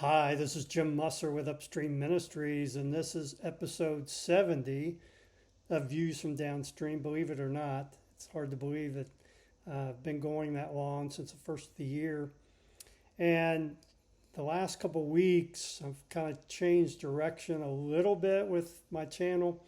Hi, this is Jim Musser with Upstream Ministries, and this is episode 70 of Views from Downstream. Believe it or not, it's hard to believe that I've been going that long since the first of the year. And the last couple of weeks, I've kind of changed direction a little bit with my channel,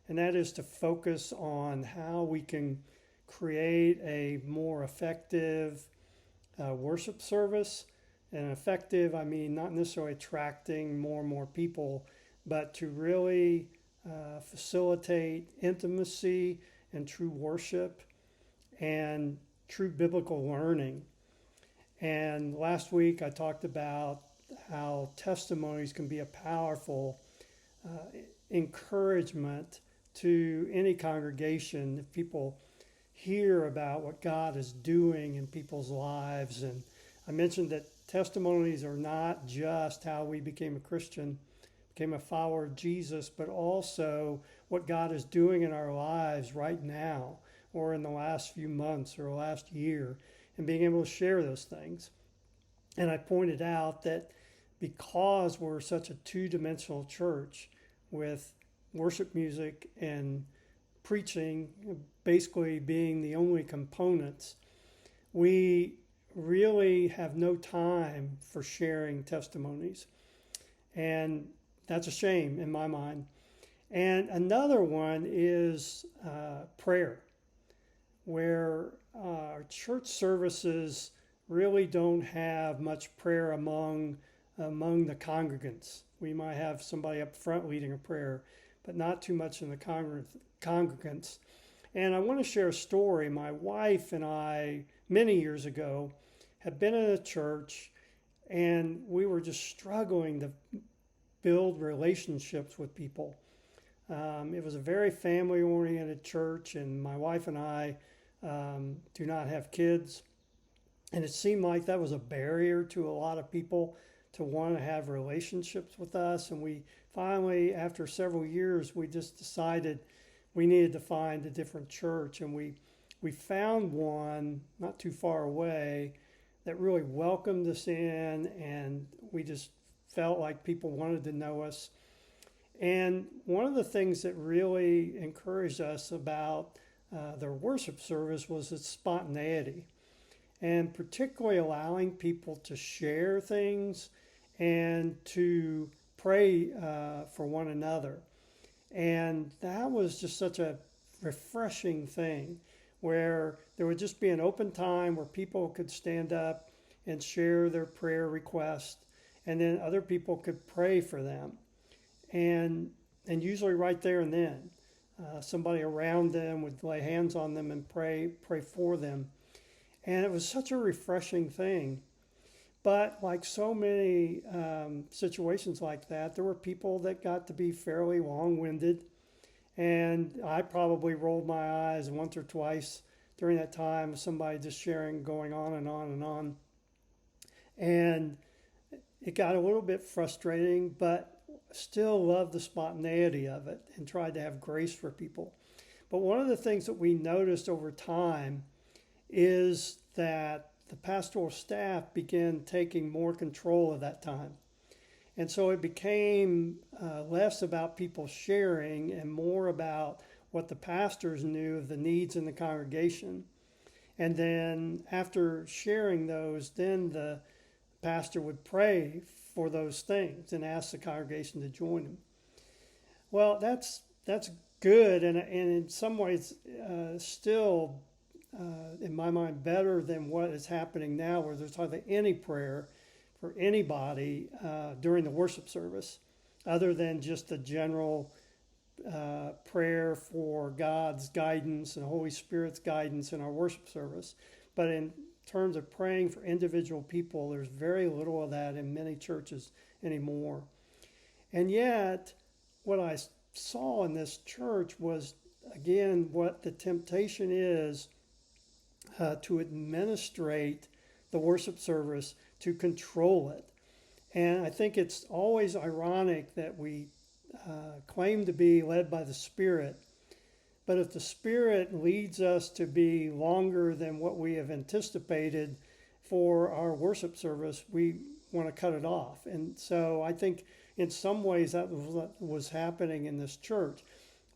and that is to focus on how we can create a more effective worship service. And effective, I mean not necessarily attracting more and more people, but to really facilitate intimacy and true worship and true biblical learning. And last week I talked about how testimonies can be a powerful encouragement to any congregation if people hear about what God is doing in people's lives. And I mentioned that testimonies are not just how we became a Christian, became a follower of Jesus, but also what God is doing in our lives right now or in the last few months or last year, and being able to share those things. And I pointed out that because we're such a two-dimensional church with worship music and preaching basically being the only components, we really have no time for sharing testimonies. And that's a shame in my mind. And another one is prayer, where our church services really don't have much prayer among the congregants. We might have somebody up front leading a prayer, but not too much in the congregants. And I want to share a story. My wife and I, many years ago, had been in a church, and we were just struggling to build relationships with people. It was a very family-oriented church, and my wife and I do not have kids. And it seemed like that was a barrier to a lot of people to want to have relationships with us. And we finally, after several years, we just decided we needed to find a different church. And we found one not too far away that really welcomed us in, and we just felt like people wanted to know us. And one of the things that really encouraged us about their worship service was its spontaneity, and particularly allowing people to share things and to pray for one another. And that was just such a refreshing thing, where there would just be an open time where people could stand up and share their prayer request, and then other people could pray for them. And usually right there and then, somebody around them would lay hands on them and pray for them. And it was such a refreshing thing. But like so many situations like that, there were people that got to be fairly long-winded. And I probably rolled my eyes once or twice during that time, somebody just sharing, going on and on and on. And it got a little bit frustrating, but still loved the spontaneity of it and tried to have grace for people. But one of the things that we noticed over time is that the pastoral staff began taking more control of that time. And so it became less about people sharing and more about what the pastors knew of the needs in the congregation. And then after sharing those, then the pastor would pray for those things and ask the congregation to join him. Well, that's good, and in some ways still, in my mind, better than what is happening now, where there's hardly any prayer for anybody during the worship service, other than just the general prayer for God's guidance and Holy Spirit's guidance in our worship service. But in terms of praying for individual people, there's very little of that in many churches anymore. And yet, what I saw in this church was, again, what the temptation is to administrate the worship service, to control it. And I think it's always ironic that we claim to be led by the Spirit, but if the Spirit leads us to be longer than what we have anticipated for our worship service, we want to cut it off. And so I think in some ways that was what was happening in this church,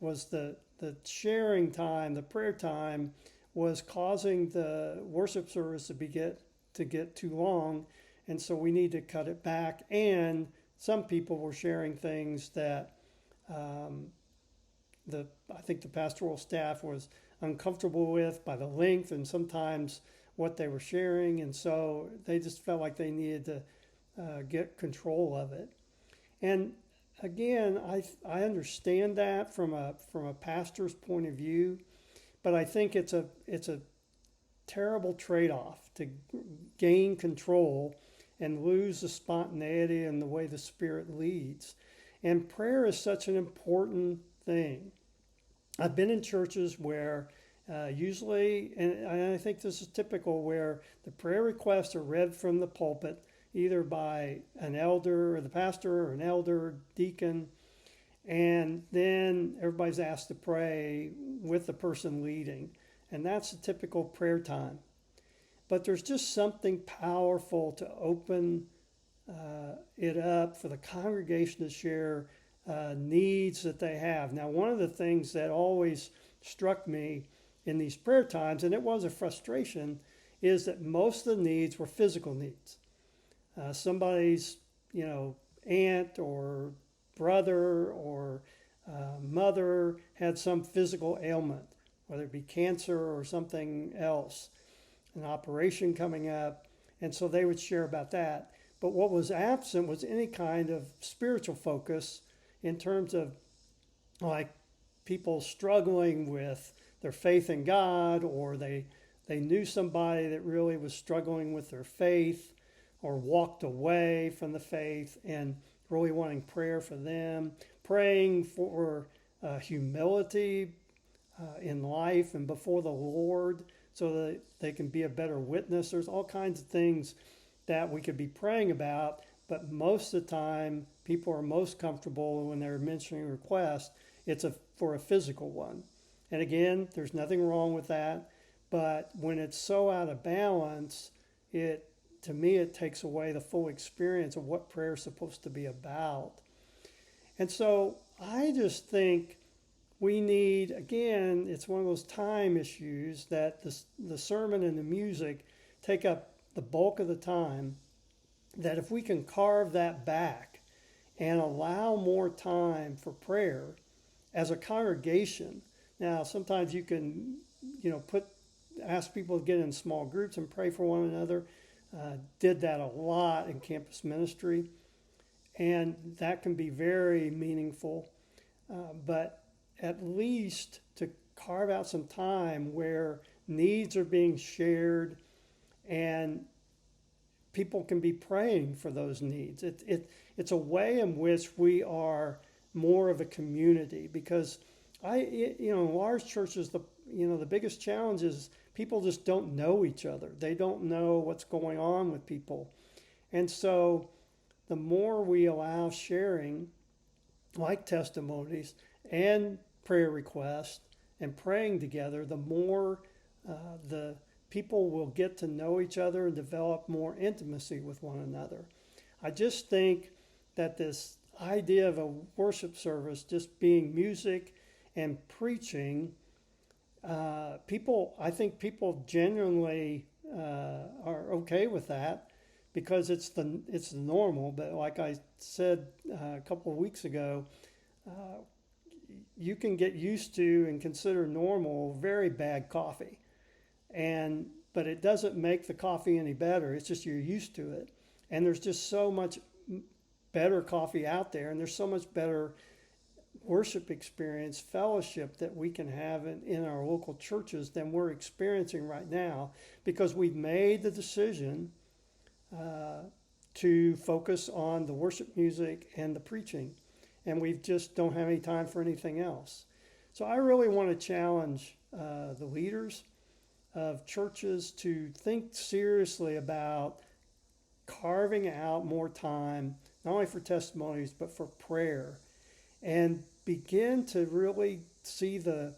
was the sharing time, the prayer time was causing the worship service to get too long. And so we need to cut it back. And some people were sharing things that um, I think the pastoral staff was uncomfortable with by the length and sometimes what they were sharing. And so they just felt like they needed to get control of it. And again, I understand that from a pastor's point of view, but I think it's a terrible trade-off to gain control and lose the spontaneity and the way the Spirit leads. And prayer is such an important thing. I've been in churches where usually, and I think this is typical, where the prayer requests are read from the pulpit, either by an elder or the pastor or an elder, deacon, and then everybody's asked to pray with the person leading. And that's a typical prayer time. But there's just something powerful to open it up for the congregation to share needs that they have. Now, one of the things that always struck me in these prayer times, and it was a frustration, is that most of the needs were physical needs. Somebody's, aunt or brother or mother had some physical ailment, whether it be cancer or something else, an operation coming up, and so they would share about that. But what was absent was any kind of spiritual focus in terms of like people struggling with their faith in God, or they knew somebody that really was struggling with their faith or walked away from the faith and really wanting prayer for them, praying for humility in life and before the Lord so that they can be a better witness. There's all kinds of things that we could be praying about, but most of the time people are most comfortable when they're mentioning requests, it's for a physical one. And again, there's nothing wrong with that, but when it's so out of balance, to me it takes away the full experience of what prayer is supposed to be about. And so I just think we need, again, it's one of those time issues that the sermon and the music take up the bulk of the time, that if we can carve that back and allow more time for prayer as a congregation. Now, sometimes you can, ask people to get in small groups and pray for one another. Did that a lot in campus ministry, and that can be very meaningful. But at least to carve out some time where needs are being shared and people can be praying for those needs. It's a way in which we are more of a community, because in large churches, the biggest challenge is people just don't know each other. They don't know what's going on with people. And so the more we allow sharing, like testimonies and prayer requests and praying together, the more the people will get to know each other and develop more intimacy with one another. I just think that this idea of a worship service just being music and preaching, I think people genuinely are okay with that because it's the normal. But like I said a couple of weeks ago, you can get used to and consider normal very bad coffee, but it doesn't make the coffee any better. It's just you're used to it, and there's just so much better coffee out there, and there's so much better worship experience, fellowship that we can have in our local churches than we're experiencing right now, because we've made the decision to focus on the worship music and the preaching, and we just don't have any time for anything else. So I really want to challenge the leaders of churches to think seriously about carving out more time, not only for testimonies, but for prayer, and begin to really see the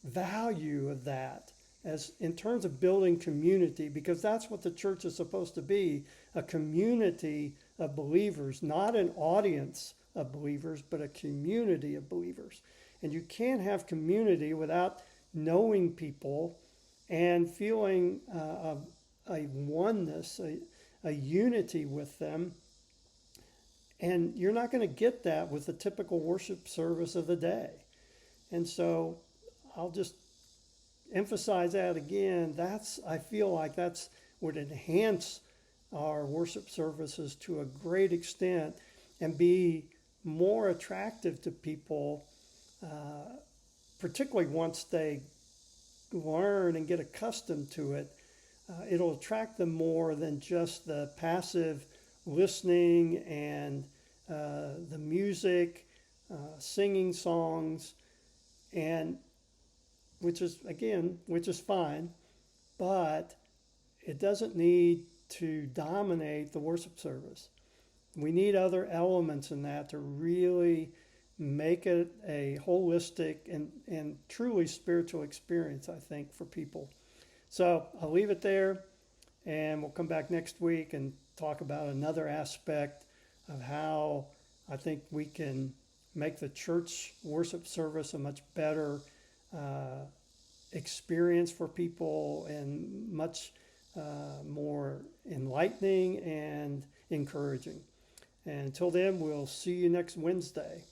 value of that as in terms of building community, because that's what the church is supposed to be, a community of believers, not an audience of believers, but a community of believers. And you can't have community without knowing people and feeling a oneness, a unity with them. And you're not going to get that with the typical worship service of the day. And so I'll just emphasize that again. I feel like that's would enhance our worship services to a great extent and be more attractive to people, particularly once they learn and get accustomed to it. It'll attract them more than just the passive listening and the music, singing songs, and which is fine, but it doesn't need to dominate the worship service. We need other elements in that to really make it a holistic and truly spiritual experience, I think, for people. So I'll leave it there, and we'll come back next week and talk about another aspect of how I think we can make the church worship service a much better experience for people and much more enlightening and encouraging. And until then, we'll see you next Wednesday.